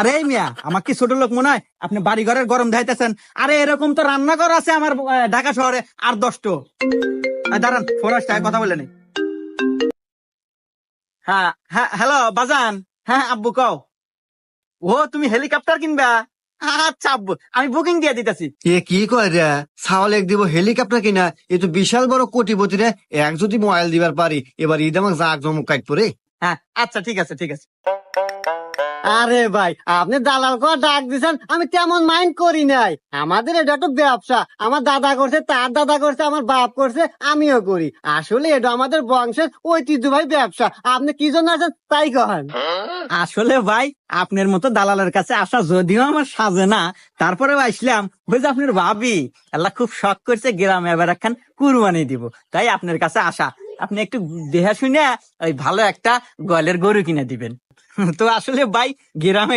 আরে মিয়া, আমার কি ছোট লোক মনে হয়? আপনি বাড়ি ঘরের গরম ধাইতেছেন। আরে এরকম তো রান্নাঘর আছে আমার ঢাকা শহরে আর 10টো। দাঁড়ান, ফোন আসছে, কথা বলে নি। হ্যাঁ হ্যাঁ, হ্যালো বাজান। হ্যাঁ আব্বু কও। ও তুমি হেলিকপ্টার কিনবা? আচ্ছা আব্বু, আমি বুকিং দিয়ে দিতেছি। এ কি কয় রে, ছাওয়াল এক দিব হেলিকপ্টার কিনা, এ তো বিশাল বড় কোটিপতি রে। এক যদি মোবাইল দিবার পারি, এবার ঈদ আমাকে জাক জমক কাট পরে। হ্যাঁ আচ্ছা, ঠিক আছে ঠিক আছে। আরে ভাই, আপনি দালাল করে ডাক দিছেন, আমি তেমন মাইন্ড করি নাই। আমাদের এটা তো ব্যবসা, আমার দাদা করছে, তার দাদা করছে, আমার বাপ করছে, আমিও করি। আসলে এটা আমাদের বংশের ঐতিহ্যবাহী ব্যবসা। আপনি কি জন্য আছেন তাই কহেন। আসলে ভাই, আপনার মতো দালালের কাছে আসা যদিও আমার সাজে না, তারপরেও আসলাম। বুঝে আপনার ভাবি আল্লাহ খুব শখ করছে গ্রামে এবার একখান কুরবানি দিব, তাই আপনার কাছে আসা। আপনি একটু দেহা শুনে ওই ভালো একটা গলের গরু কিনে দিবেন। তো আসলে ভাই, গ্রামে